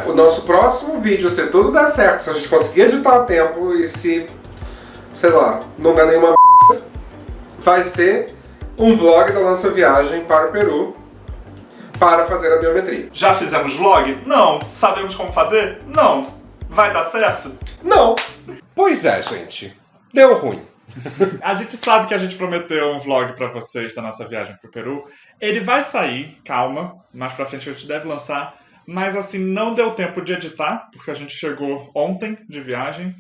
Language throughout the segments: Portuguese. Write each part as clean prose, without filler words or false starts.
o nosso próximo vídeo, se tudo der certo, se a gente conseguir editar a tempo e se, sei lá, não der nenhuma merda, vai ser um vlog da nossa viagem para o Peru para fazer a biometria. Já fizemos vlog? Não. Sabemos como fazer? Não. Vai dar certo? Não. Pois é, gente. Deu ruim. A gente sabe que a gente prometeu um vlog pra vocês da nossa viagem pro Peru. Ele vai sair, calma, mais pra frente a gente deve lançar. Mas assim, não deu tempo de editar, porque a gente chegou ontem de viagem.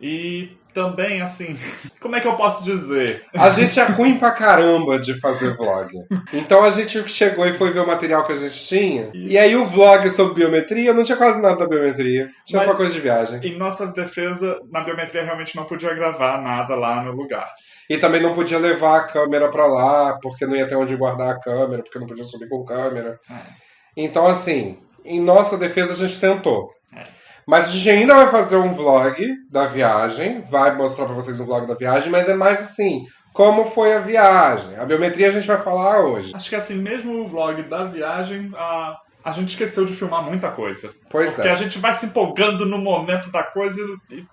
E também, assim, como é que eu posso dizer? A gente é ruim pra caramba de fazer vlog. Então a gente chegou e foi ver o material que a gente tinha. E aí o vlog sobre biometria, não tinha quase nada da biometria. Tinha só coisa de viagem. Em nossa defesa, na biometria realmente não podia gravar nada lá no lugar. E também não podia levar a câmera pra lá, porque não ia ter onde guardar a câmera, porque não podia subir com câmera. Então, assim, em nossa defesa a gente tentou. Mas a gente ainda vai fazer um vlog da viagem, vai mostrar pra vocês um vlog da viagem, mas é mais assim, como foi a viagem. A biometria a gente vai falar hoje. Acho que assim, mesmo o vlog da viagem, a gente esqueceu de filmar muita coisa. Pois porque a gente vai se empolgando no momento da coisa e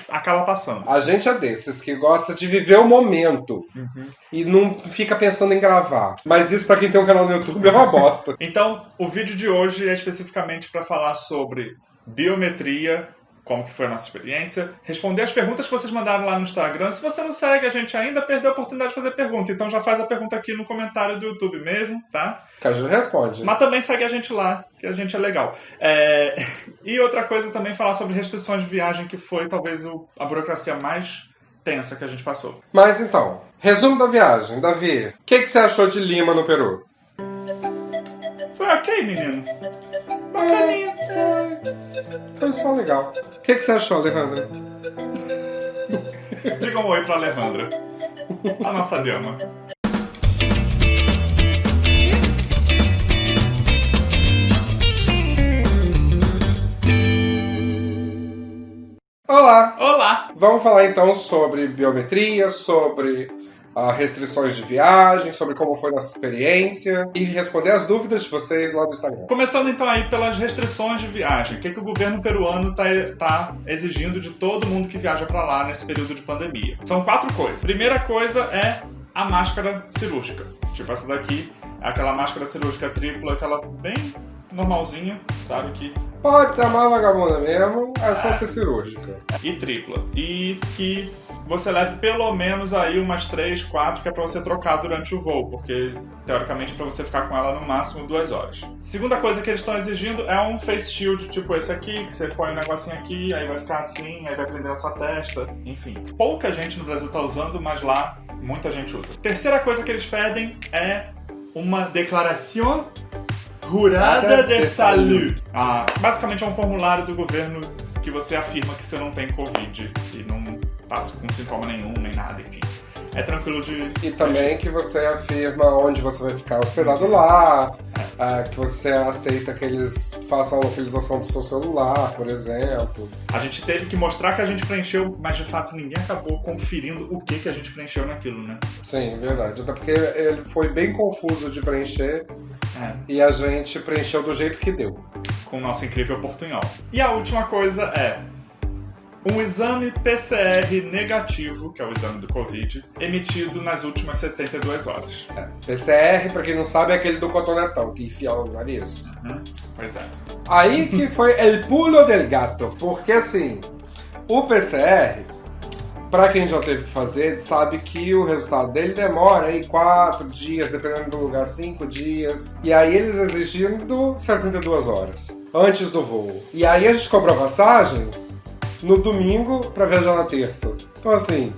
acaba passando. A gente é desses que gosta de viver o momento e não fica pensando em gravar. Mas isso pra quem tem um canal no YouTube é uma bosta. Então, o vídeo de hoje é especificamente pra falar sobre biometria, como que foi a nossa experiência, responder as perguntas que vocês mandaram lá no Instagram. Se você não segue a gente ainda, perdeu a oportunidade de fazer pergunta. Então já faz a pergunta aqui no comentário do YouTube mesmo, tá? Que a gente responde. Mas também segue a gente lá, que a gente é legal. E outra coisa também, falar sobre restrições de viagem, que foi talvez a burocracia mais tensa que a gente passou. Mas então, resumo da viagem. Davi, o que você achou de Lima no Peru? Foi ok, menino. Bacaninha. Foi só legal. O que você achou, Alejandra? Diga um oi pra Alejandra, a nossa dama. Olá! Olá! Vamos falar então sobre biometria, sobre restrições de viagem, sobre como foi nossa experiência e responder as dúvidas de vocês lá no Instagram. Começando então aí pelas restrições de viagem. O que o governo peruano tá exigindo de todo mundo que viaja pra lá nesse período de pandemia? São 4 coisas. Primeira coisa é a máscara cirúrgica. Tipo essa daqui, é aquela máscara cirúrgica tripla, aquela bem normalzinha, sabe? Que pode ser uma vagabunda mesmo, é só ser cirúrgica. E tripla. E que você leve pelo menos aí umas 3, 4, que é pra você trocar durante o voo, porque teoricamente é pra você ficar com ela no máximo 2 horas. Segunda coisa que eles estão exigindo é um face shield, tipo esse aqui, que você põe um negocinho aqui, aí vai ficar assim, aí vai prender na sua testa, enfim. Pouca gente no Brasil tá usando, mas lá muita gente usa. Terceira coisa que eles pedem é uma declaração jurada de saúde. Basicamente é um formulário do governo que você afirma que você não tem Covid e não passa com sintoma nenhum, nem nada, enfim. É tranquilo de... E também que você afirma onde você vai ficar hospedado lá, que você aceita que eles façam a localização do seu celular, por exemplo. A gente teve que mostrar que a gente preencheu, mas de fato ninguém acabou conferindo o que a gente preencheu naquilo, né? Sim, verdade. Até porque ele foi bem confuso de preencher e a gente preencheu do jeito que deu. Com o nosso incrível portunhol. E a última coisa é um exame PCR negativo, que é o exame do Covid, emitido nas últimas 72 horas. PCR, pra quem não sabe, é aquele do cotonetão, que enfia no nariz. Pois é. Aí que foi el pulo del gato, porque assim, o PCR, pra quem já teve que fazer, sabe que o resultado dele demora aí 4 dias, dependendo do lugar, 5 dias. E aí eles exigindo 72 horas, antes do voo. E aí a gente cobrou a passagem no domingo pra viajar na terça. Então assim,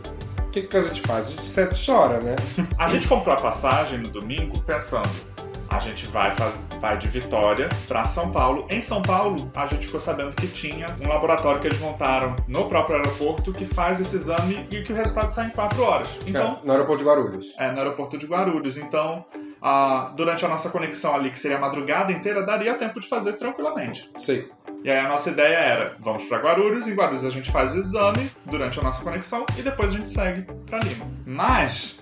o que a gente faz? A gente senta e chora, né? A gente comprou a passagem no domingo pensando, a gente vai de Vitória pra São Paulo. Em São Paulo, a gente ficou sabendo que tinha um laboratório que eles montaram no próprio aeroporto que faz esse exame e que o resultado sai em 4 horas. Então, no aeroporto de Guarulhos. No aeroporto de Guarulhos. Então, durante a nossa conexão ali, que seria a madrugada inteira, daria tempo de fazer tranquilamente. Sim. E aí a nossa ideia era, vamos pra Guarulhos, em Guarulhos a gente faz o exame durante a nossa conexão e depois a gente segue pra Lima. Mas...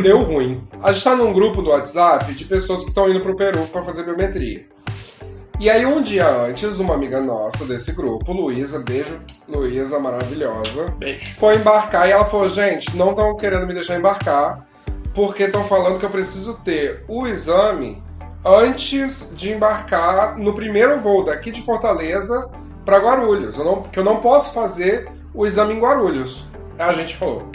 deu ruim. A gente tá num grupo do WhatsApp de pessoas que estão indo pro Peru pra fazer biometria. E aí, um dia antes, uma amiga nossa desse grupo, Luísa, beijo, Luísa, maravilhosa, Beijo. foi embarcar e ela falou, gente, não estão querendo me deixar embarcar, porque estão falando que eu preciso ter o exame antes de embarcar no primeiro voo daqui de Fortaleza para Guarulhos. Porque eu não posso fazer o exame em Guarulhos. Aí a gente falou,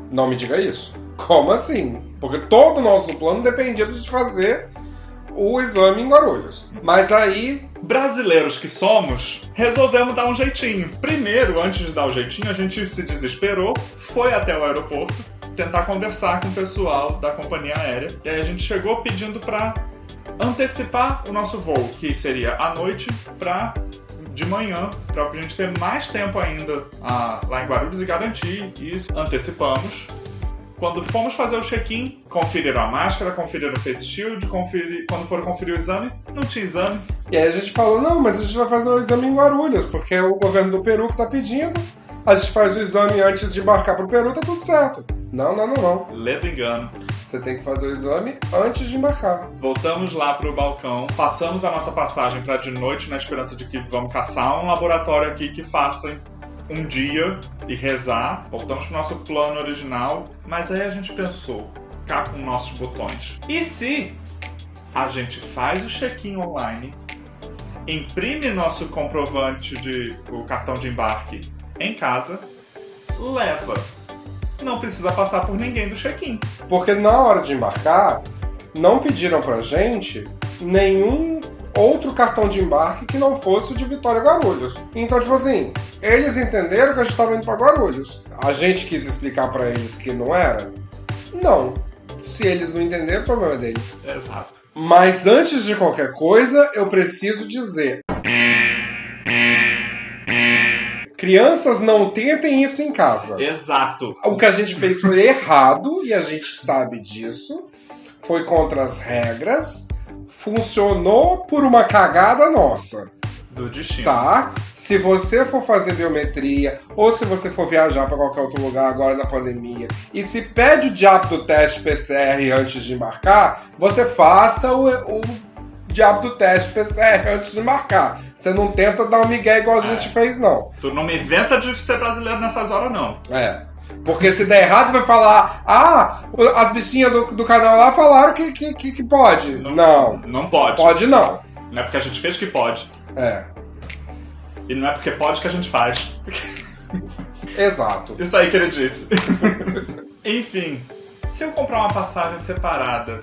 não me diga isso. Como assim? Porque todo o nosso plano dependia de fazer o exame em Guarulhos. Mas aí... brasileiros que somos, resolvemos dar um jeitinho. Primeiro, antes de dar o jeitinho, a gente se desesperou, foi até o aeroporto, tentar conversar com o pessoal da companhia aérea. E aí a gente chegou pedindo para antecipar o nosso voo, que seria à noite, para de manhã, para a gente ter mais tempo ainda lá em Guarulhos e garantir isso. Antecipamos. Quando fomos fazer o check-in, conferiram a máscara, conferiram o face shield, quando foram conferir o exame, não tinha exame. E aí a gente falou, não, mas a gente vai fazer o exame em Guarulhos, porque é o governo do Peru que tá pedindo, a gente faz o exame antes de embarcar pro Peru, tá tudo certo. Não. Ledo engano. Você tem que fazer o exame antes de embarcar. Voltamos lá pro balcão, passamos a nossa passagem para de noite, na esperança de que vamos caçar um laboratório aqui que faça um dia e rezar. Voltamos pro nosso plano original, mas aí a gente pensou, cá com nossos botões. E se a gente faz o check-in online, imprime nosso comprovante o cartão de embarque em casa, leva. Não precisa passar por ninguém do check-in. Porque na hora de embarcar, não pediram pra gente nenhum outro cartão de embarque que não fosse o de Vitória Guarulhos. Então, tipo assim, eles entenderam que a gente tava indo pra Guarulhos. A gente quis explicar pra eles que não era? Não. Se eles não entenderam, o problema é deles. Exato. Mas antes de qualquer coisa, eu preciso dizer... crianças, não tentem isso em casa. Exato. O que a gente fez foi errado, e a gente sabe disso. Foi contra as regras. Funcionou por uma cagada nossa. Do destino. Tá? Se você for fazer biometria, ou se você for viajar para qualquer outro lugar agora na pandemia, e se pede o diabo do teste PCR antes de embarcar, você faça o diabo do teste PCR antes de embarcar. Você não tenta dar um migué igual a gente fez, não. Tu não me inventa de ser brasileiro nessas horas, não. É. Porque se der errado, vai falar, as bichinhas do canal lá falaram que pode. Não. Não pode. Pode não. Não é porque a gente fez que pode. É. E não é porque pode que a gente faz. Exato. Isso aí que ele disse. Enfim, se eu comprar uma passagem separada,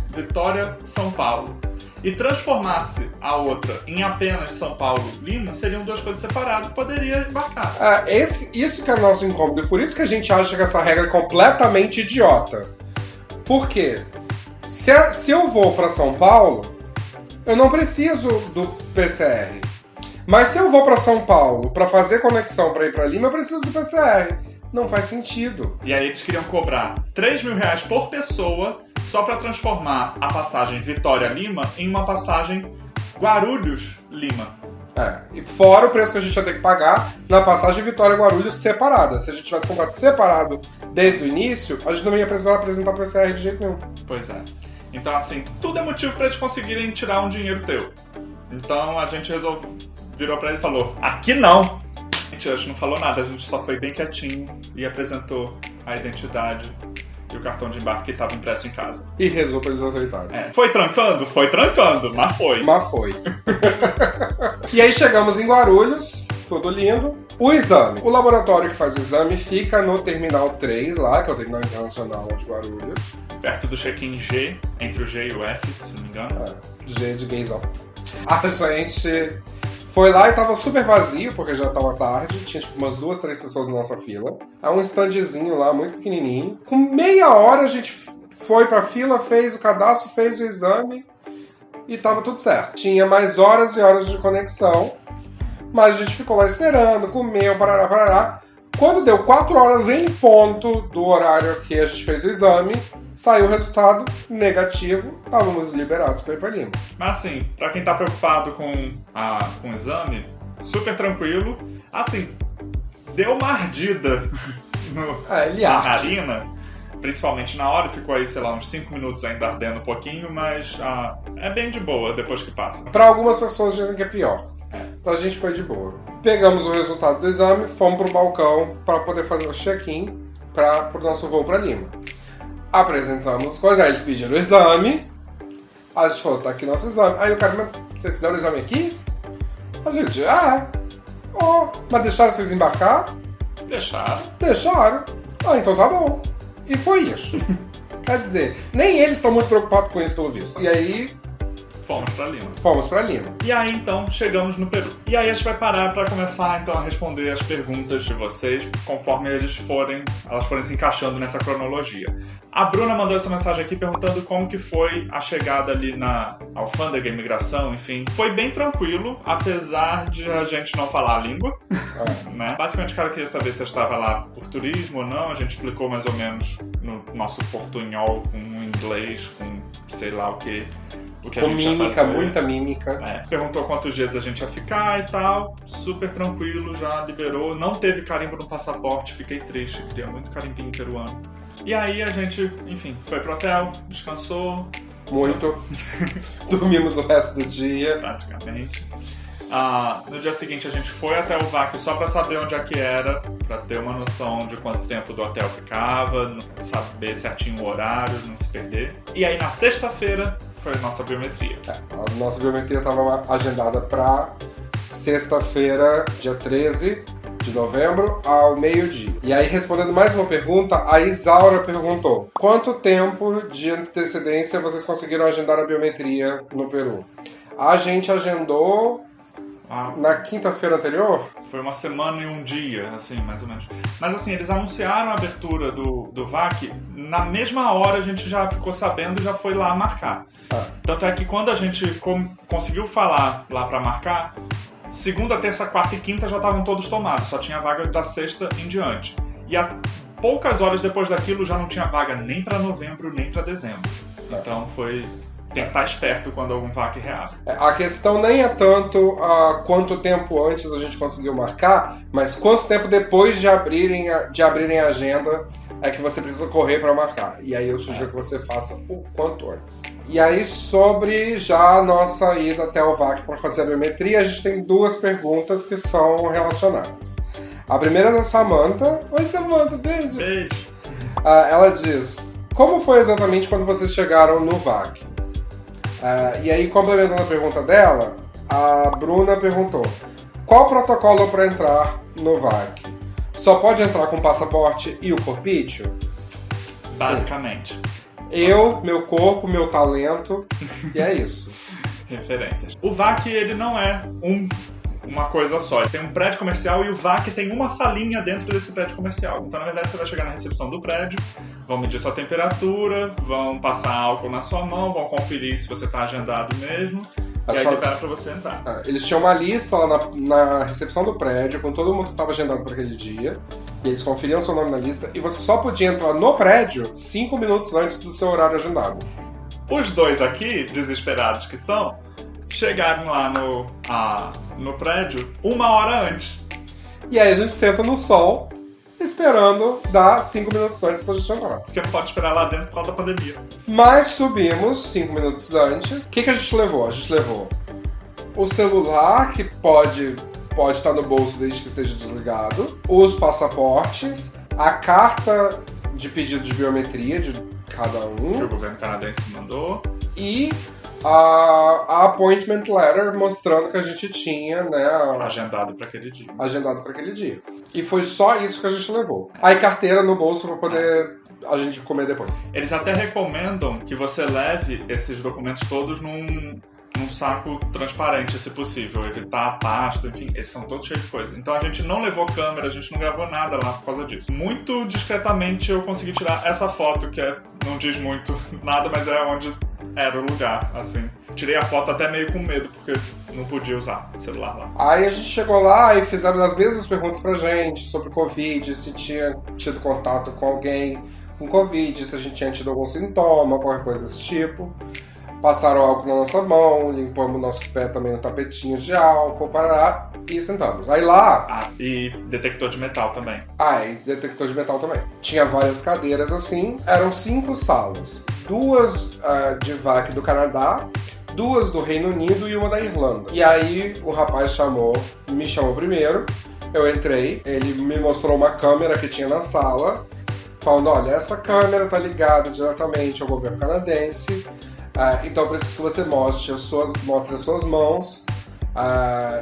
Vitória, São Paulo, e transformasse a outra em apenas São Paulo-Lima, seriam duas coisas separadas, poderia embarcar. Isso que é o nosso incômodo. Por isso que a gente acha que essa regra é completamente idiota. Por quê? Se eu vou para São Paulo, eu não preciso do PCR. Mas se eu vou para São Paulo para fazer conexão para ir para Lima, eu preciso do PCR. Não faz sentido. E aí eles queriam cobrar R$3.000 por pessoa só para transformar a passagem Vitória-Lima em uma passagem Guarulhos-Lima. E fora o preço que a gente ia ter que pagar na passagem Vitória-Guarulhos separada. Se a gente tivesse comprado separado desde o início, a gente não ia precisar apresentar PCR de jeito nenhum. Pois é. Então, assim, tudo é motivo para eles conseguirem tirar um dinheiro teu. Então a gente virou para eles e falou, aqui não! A gente não falou nada, a gente só foi bem quietinho e apresentou a identidade e o cartão de embarque que estava impresso em casa. E rezou pra eles aceitarem. Foi trancando? Foi trancando, mas foi. Mas foi. E aí chegamos em Guarulhos, tudo lindo. O exame. O laboratório que faz o exame fica no Terminal 3 lá, que é o Terminal Internacional de Guarulhos. Perto do check-in G, entre o G e o F, se não me engano. G de gaysão. A gente foi lá e tava super vazio, porque já tava tarde. Tinha tipo umas 2, 3 pessoas na nossa fila. Há um standzinho lá, muito pequenininho. Com meia hora a gente foi pra fila, fez o cadastro, fez o exame e tava tudo certo. Tinha mais horas e horas de conexão, mas a gente ficou lá esperando, comeu, parará. Quando deu 4 horas em ponto do horário que a gente fez o exame, saiu o resultado negativo, estávamos liberados para ir para Lima. Mas assim, para quem tá preocupado com o exame, super tranquilo. Assim, deu uma ardida na narina, principalmente na hora, ficou aí, sei lá, uns 5 minutos ainda ardendo um pouquinho, mas é bem de boa depois que passa. Pra algumas pessoas dizem que é pior. Pra gente foi de boa. Pegamos o resultado do exame, fomos pro balcão pra poder fazer o check-in pro nosso voo pra Lima. Apresentamos coisas, aí eles pediram o exame, a gente falou, tá aqui nosso exame. Aí o cara, mas vocês fizeram o exame aqui? A gente, mas deixaram vocês embarcar? Deixaram. Então tá bom. E foi isso. Quer dizer, nem eles estão muito preocupados com isso, pelo visto. E aí... Fomos pra Lima. Lima. E aí, então, chegamos no Peru. E aí a gente vai parar pra começar, então, a responder as perguntas de vocês, conforme elas forem se encaixando nessa cronologia. A Bruna mandou essa mensagem aqui perguntando como que foi a chegada ali na alfândega, imigração, enfim. Foi bem tranquilo, apesar de a gente não falar a língua. Né? Basicamente, o cara queria saber se eu estava lá por turismo ou não. A gente explicou mais ou menos no nosso portunhol, com inglês, com sei lá o que com mímica, muita mímica. Perguntou quantos dias a gente ia ficar e tal. Super tranquilo, já liberou. Não teve carimbo no passaporte, fiquei triste. Queria muito carimbinho peruano. E aí a gente, enfim, foi pro hotel, descansou. Muito. Dormimos o resto do dia. Praticamente. No dia seguinte a gente foi até o VAC só pra saber onde é que era, pra ter uma noção de quanto tempo do hotel ficava, saber certinho o horário, não se perder. E aí na sexta-feira foi a nossa biometria. A nossa biometria estava agendada pra sexta-feira, dia 13 de novembro, ao meio-dia. E aí, respondendo mais uma pergunta, a Isaura perguntou: quanto tempo de antecedência vocês conseguiram agendar a biometria no Peru? A gente agendou na quinta-feira anterior? Foi uma semana e um dia, assim, mais ou menos. Mas assim, eles anunciaram a abertura do VAC, na mesma hora a gente já ficou sabendo e já foi lá marcar. Tanto é que quando a gente conseguiu falar lá pra marcar, segunda, terça, quarta e quinta já estavam todos tomados, só tinha vaga da sexta em diante. E a poucas horas depois daquilo já não tinha vaga nem pra novembro, nem pra dezembro. Então tem que estar esperto quando algum VAC reabre. A questão nem é tanto quanto tempo antes a gente conseguiu marcar, mas quanto tempo depois de abrirem a agenda é que você precisa correr para marcar. E aí eu sugiro que você faça o quanto antes. E aí, sobre já a nossa ida até o VAC para fazer a biometria, a gente tem duas perguntas que são relacionadas. A primeira é da Samantha. Oi, Samantha, beijo! Beijo! Ela diz: como foi exatamente quando vocês chegaram no VAC? E aí, complementando a pergunta dela, a Bruna perguntou: qual o protocolo para entrar no VAC? Só pode entrar com o passaporte e o corpício? Basicamente. Eu, meu corpo, meu talento, e é isso. Referências. O VAC, ele não é uma coisa só. Ele tem um prédio comercial e o VAC tem uma salinha dentro desse prédio comercial. Então, na verdade, você vai chegar na recepção do prédio, vão medir sua temperatura, vão passar álcool na sua mão, vão conferir se você está agendado mesmo, e aí libera pra você entrar. Eles tinham uma lista lá na recepção do prédio, com todo mundo que estava agendado para aquele dia, e eles conferiam seu nome na lista, e você só podia entrar no prédio 5 minutos antes do seu horário agendado. Os dois aqui, desesperados que são, chegaram lá no prédio 1 hora antes. E aí a gente senta no sol, esperando dar 5 minutos antes pra gente entrar. Porque não pode esperar lá dentro por causa da pandemia. Mas subimos 5 minutos antes. O que a gente levou? A gente levou o celular, que pode estar no bolso desde que esteja desligado, os passaportes, a carta de pedido de biometria de cada um, que o governo canadense mandou, e a appointment letter mostrando que a gente tinha, né, agendado para aquele dia. E foi só isso que a gente levou. Aí carteira no bolso para poder a gente comer depois. Eles até recomendam que você leve esses documentos todos num saco transparente, se possível, evitar a pasta, enfim, eles são todos cheios de coisa. Então a gente não levou câmera, a gente não gravou nada lá por causa disso. Muito discretamente eu consegui tirar essa foto, que não diz muito nada, mas é onde era o lugar, assim. Tirei a foto até meio com medo, porque não podia usar o celular lá. Aí a gente chegou lá e fizeram as mesmas perguntas pra gente sobre Covid, se tinha tido contato com alguém com Covid, se a gente tinha tido algum sintoma, qualquer coisa desse tipo. passaram álcool na nossa mão, limpamos o nosso pé também no tapetinho de álcool, parará, e sentamos. Aí lá... e detector de metal também. E detector de metal também. Tinha várias cadeiras assim, eram 5 salas. 2 de VAC do Canadá, 2 do Reino Unido e uma da Irlanda. E aí o rapaz me chamou primeiro, eu entrei, ele me mostrou uma câmera que tinha na sala, falando, olha, essa câmera tá ligada diretamente ao governo canadense, então eu preciso que você mostre as suas mãos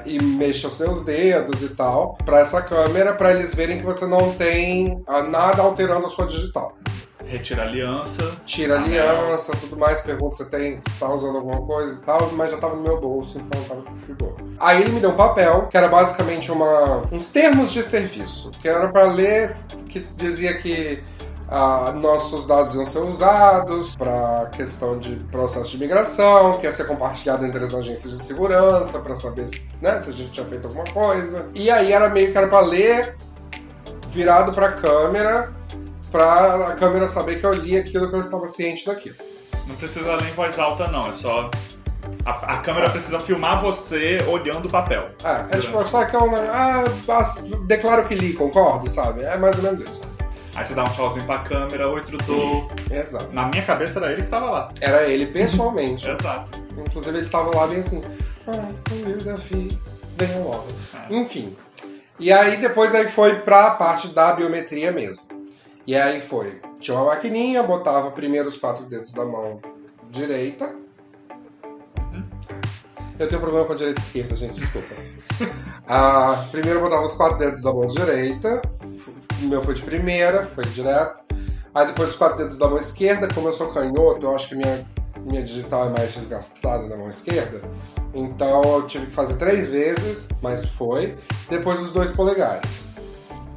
e mexa os seus dedos e tal, para essa câmera, para eles verem que você não tem nada alterando a sua digital. Retira a aliança. Tira a aliança, tudo mais, pergunta se tá usando alguma coisa e tal, mas já tava no meu bolso, então tava de boa. Aí ele me deu um papel, que era basicamente uns termos de serviço, que era para ler, que dizia que nossos dados iam ser usados para questão de processo de imigração, que ia ser compartilhado entre as agências de segurança para saber se a gente tinha feito alguma coisa. E aí era meio que era para ler virado para a câmera saber que eu li aquilo, que eu estava ciente daquilo. Não precisa ler em voz alta não, é só... A câmera precisa filmar você olhando o papel. Tipo só aquela... declaro que li, concordo, sabe? É mais ou menos isso. Aí você dá um tchauzinho pra câmera, oi, trutou. Exato. Na minha cabeça era ele que tava lá. Era ele pessoalmente. Exato. Inclusive ele tava lá bem assim, Davi, venham logo. Enfim. E aí depois foi pra parte da biometria mesmo. E aí tinha uma maquininha, botava primeiro os 4 dedos da mão direita. Eu tenho problema com a direita e esquerda, gente, desculpa. Primeiro eu botava os 4 dedos da mão direita, o meu foi de primeira, foi direto. Aí depois os 4 dedos da mão esquerda, como eu sou canhoto, eu acho que minha digital é mais desgastada na mão esquerda. Então eu tive que fazer 3 vezes, mas foi. Depois os 2 polegares.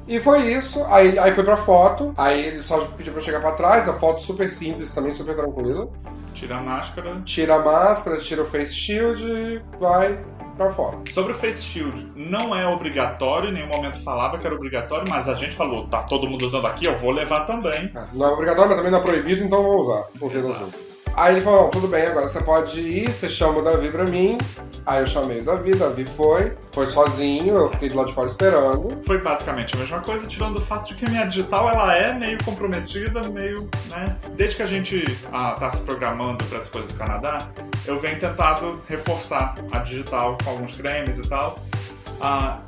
E foi isso, aí foi pra foto, aí ele só pediu pra eu chegar pra trás, a foto super simples também, super tranquila. Tira a máscara. Tira a máscara, tira o face shield e vai pra foto. Sobre o face shield, não é obrigatório, em nenhum momento falava que era obrigatório, mas a gente falou, tá todo mundo usando aqui, eu vou levar também. Não é obrigatório, mas também não é proibido, então eu vou usar, porque das outras. Aí ele falou, tudo bem, agora você pode ir, você chama o Davi pra mim. Aí eu chamei o Davi foi sozinho, eu fiquei do lado de fora esperando. Foi basicamente a mesma coisa, tirando o fato de que a minha digital, ela é meio comprometida, meio, né? Desde que a gente tá se programando para as coisas do Canadá, eu venho tentado reforçar a digital com alguns cremes e tal.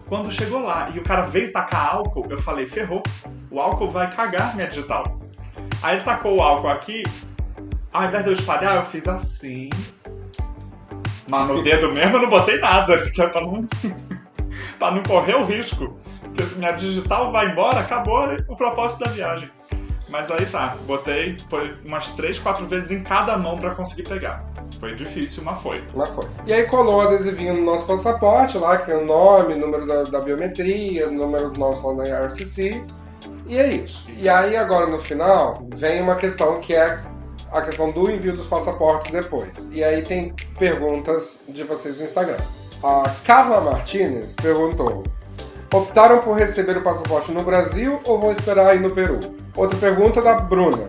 Quando chegou lá e o cara veio tacar álcool, eu falei, ferrou, o álcool vai cagar minha digital. Aí ele tacou o álcool aqui, ao invés de eu espalhar, eu fiz assim. Mas no dedo mesmo eu não botei nada, que é pra não correr o risco. Porque se minha digital vai embora, acabou o propósito da viagem. Mas aí botei, foi umas 3, 4 vezes em cada mão pra conseguir pegar. Foi difícil, mas foi. E aí colou o adesivinho no nosso passaporte lá, que é o nome, número da biometria, número do nosso lá na IRCC. E é isso. E aí agora no final, vem uma questão que é a questão do envio dos passaportes depois. E aí tem perguntas de vocês no Instagram. A Carla Martinez perguntou: optaram por receber o passaporte no Brasil ou vão esperar aí no Peru? Outra pergunta da Bruna: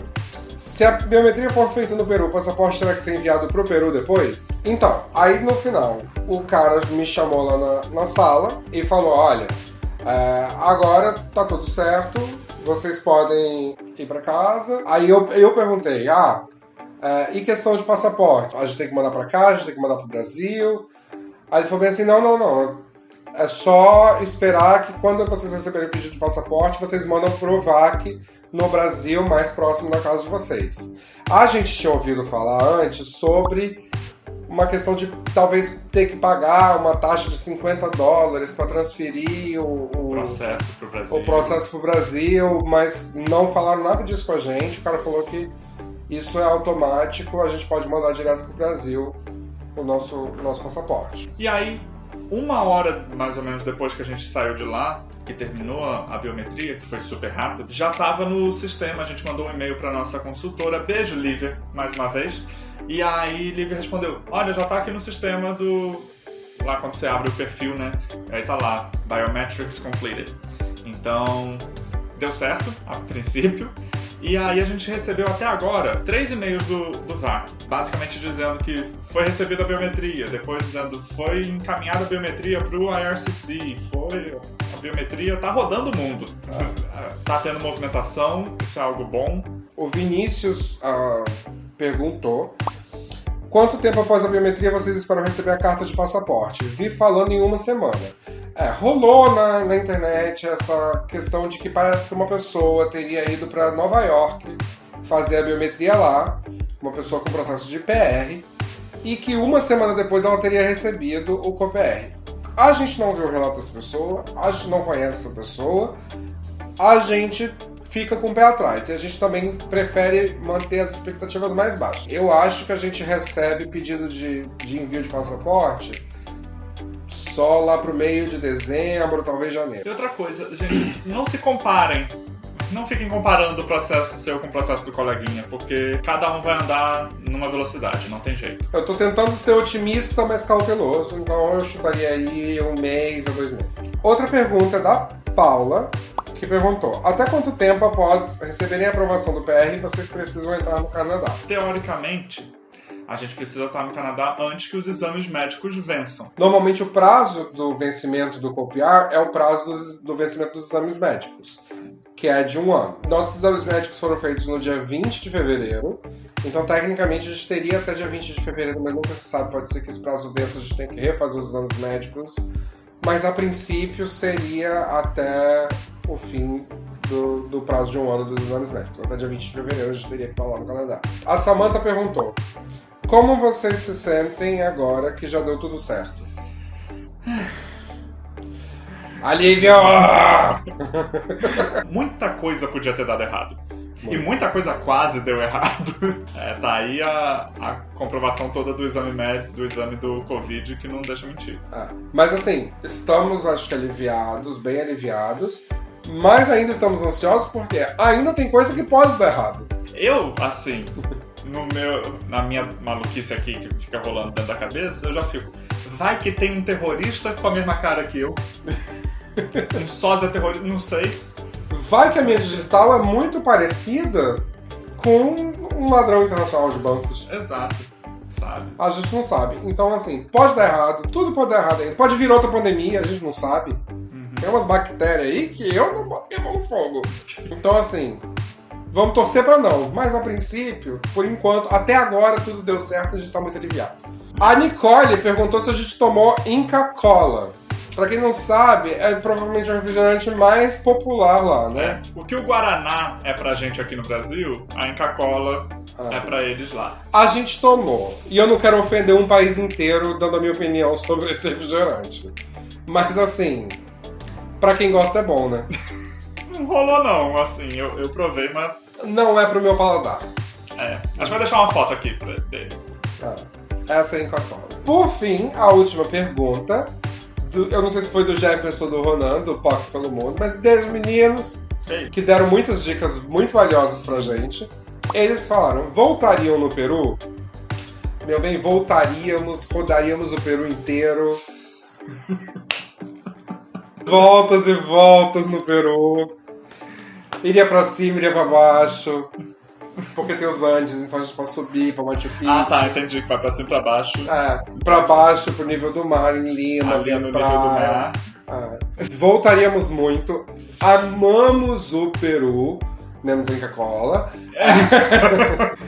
se a biometria for feita no Peru, o passaporte terá que ser enviado pro Peru depois? Então, aí no final, o cara me chamou lá na sala e falou: olha, agora tá tudo certo, vocês podem ir pra casa. Aí eu perguntei, e questão de passaporte? A gente tem que mandar pra cá, a gente tem que mandar pro Brasil? Aí ele falou bem assim, não. É só esperar que quando vocês receberem o pedido de passaporte, vocês mandam pro VAC no Brasil, mais próximo da casa de vocês. A gente tinha ouvido falar antes sobre uma questão de talvez ter que pagar uma taxa de $50 para transferir o processo pro Brasil, mas não falaram nada disso com a gente. O cara falou que isso é automático, a gente pode mandar direto pro Brasil o nosso passaporte. E aí, 1 hora mais ou menos depois que a gente saiu de lá, que terminou a biometria, que foi super rápido, já estava no sistema. A gente mandou um e-mail para nossa consultora, beijo Lívia, mais uma vez, e aí Lívia respondeu, olha, já está aqui no sistema lá quando você abre o perfil, né, aí tá lá, Biometrics Completed. Então, deu certo, a princípio, E aí a gente recebeu até agora 3 e-mails do VAC, basicamente dizendo que foi recebida a biometria, depois dizendo foi encaminhada a biometria para o IRCC, a biometria tá rodando o mundo, tá tendo movimentação, isso é algo bom. O Vinícius perguntou: quanto tempo após a biometria vocês esperam receber a carta de passaporte? Vi falando em uma semana. Rolou na internet essa questão de que parece que uma pessoa teria ido para Nova York fazer a biometria lá, uma pessoa com processo de PR, e que uma semana depois ela teria recebido o COPR. A gente não viu o relato dessa pessoa, a gente não conhece essa pessoa, a gente fica com o pé atrás. E a gente também prefere manter as expectativas mais baixas. Eu acho que a gente recebe pedido de envio de passaporte só lá pro meio de dezembro, talvez janeiro. E outra coisa, gente, não se comparem. Não fiquem comparando o processo seu com o processo do coleguinha, porque cada um vai andar numa velocidade, não tem jeito. Eu tô tentando ser otimista, mas cauteloso, então eu chutaria aí 1 mês a 2 meses. Outra pergunta é da Paula, que perguntou: até quanto tempo após receberem a aprovação do PR vocês precisam entrar no Canadá? Teoricamente, a gente precisa estar no Canadá antes que os exames médicos vençam. Normalmente o prazo do vencimento do COPR é o prazo do vencimento dos exames médicos, que é de 1 ano. Nossos exames médicos foram feitos no dia 20 de fevereiro, então tecnicamente a gente teria até dia 20 de fevereiro, mas nunca se sabe, pode ser que esse prazo vença, a gente tem que refazer os exames médicos, mas a princípio seria até o fim do prazo de 1 ano dos exames médicos. Até dia 20 de fevereiro a gente teria que estar lá no Canadá. A Samantha perguntou: como vocês se sentem agora que já deu tudo certo? Alívio! Muita coisa podia ter dado errado. E muita coisa quase deu errado. Tá aí a comprovação toda do exame do Covid, que não deixa mentir. Mas assim, estamos, acho que aliviados, bem aliviados, mas ainda estamos ansiosos porque ainda tem coisa que pode dar errado. Eu, assim, na minha maluquice aqui que fica rolando dentro da cabeça, eu já fico: vai que tem um terrorista com a mesma cara que eu. Um sósia terrorista, não sei. Vai que a minha digital é muito parecida com um ladrão internacional de bancos. Exato, sabe? A gente não sabe. Então, assim, pode dar errado, tudo pode dar errado ainda. Pode vir outra pandemia, a gente não sabe. Tem umas bactérias aí que eu não botei mão no fogo. Então, assim, vamos torcer pra não. Mas, a princípio, por enquanto, até agora tudo deu certo, a gente tá muito aliviado. A Nicole perguntou se a gente tomou Inca Kola. Pra quem não sabe, é provavelmente o refrigerante mais popular lá, né? O que o Guaraná é pra gente aqui no Brasil, a Inca Kola é pra eles lá. A gente tomou. E eu não quero ofender um país inteiro dando a minha opinião sobre esse refrigerante. Mas assim, pra quem gosta é bom, né? Não rolou não, assim, eu provei, mas... Não é pro meu paladar. A gente vai deixar uma foto aqui dele. Essa é a Inca Kola. Por fim, a última pergunta... eu não sei se foi do Jefferson ou do Ronan, do Pox pelo Mundo, mas beijo, meninos, que deram muitas dicas muito valiosas pra gente. Eles falaram: voltariam no Peru? Meu bem, voltaríamos, rodaríamos o Peru inteiro. Voltas e voltas no Peru. Iria pra cima, iria pra baixo. Porque tem os Andes, então a gente pode subir pra Machu Picchu. Tá, entendi, que vai pra cima e pra baixo. Pra baixo, pro nível do mar, em Lima, ali as praias. Voltaríamos muito. Amamos o Peru, menos Inca Kola.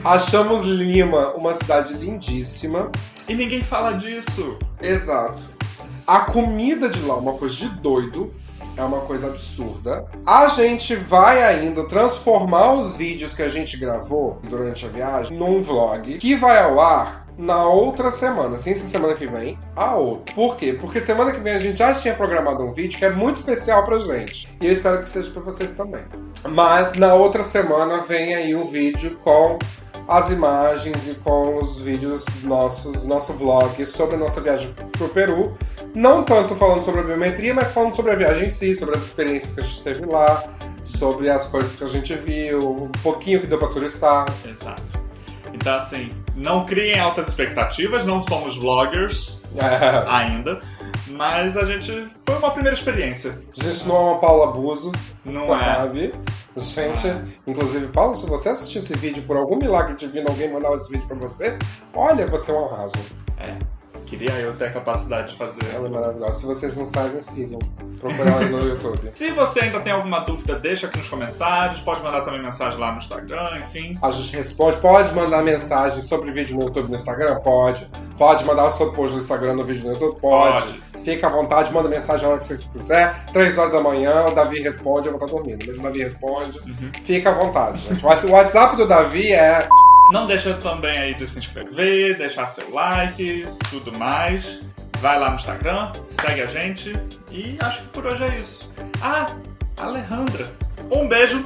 Achamos Lima uma cidade lindíssima. E ninguém fala disso. Exato. A comida de lá é uma coisa de doido. É uma coisa absurda. A gente vai ainda transformar os vídeos que a gente gravou durante a viagem num vlog que vai ao ar na outra semana. Sem ser semana que vem, a outra. Por quê? Porque semana que vem a gente já tinha programado um vídeo que é muito especial pra gente. E eu espero que seja pra vocês também. Mas na outra semana vem aí um vídeo com as imagens e com os vídeos nosso vlog sobre a nossa viagem pro Peru. Não tanto falando sobre a biometria, mas falando sobre a viagem em si, sobre as experiências que a gente teve lá, sobre as coisas que a gente viu, um pouquinho que deu pra turistar. Exato. Então, assim, não criem altas expectativas, não somos vloggers ainda, Mas a gente... Foi uma primeira experiência. A gente não é uma Paula Abuso, Não é? sabe? Gente, inclusive, Paulo, se você assistir esse vídeo por algum milagre divino, alguém mandar esse vídeo pra você, olha, você é um arraso. É. Queria eu ter a capacidade de fazer. Ela é maravilhosa. Se vocês não sabem, sigam. Procura ela no YouTube. Se você ainda tem alguma dúvida, deixa aqui nos comentários. Pode mandar também mensagem lá no Instagram, enfim. A gente responde. Pode mandar mensagem sobre vídeo no YouTube no Instagram? Pode. Pode mandar o seu post no Instagram no vídeo no YouTube? Pode. Fica à vontade, manda mensagem a hora que você quiser. 3 horas da manhã, o Davi responde, eu vou estar dormindo. Mas o Davi responde. Fica à vontade, gente. O WhatsApp do Davi é... Não deixa também aí de se inscrever, deixar seu like, tudo mais. Vai lá no Instagram, segue a gente. E acho que por hoje é isso. Ah, Alejandra. Um beijo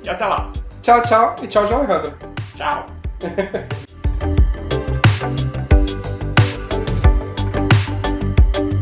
e até lá. Tchau, tchau. E tchau de Alejandra. Tchau.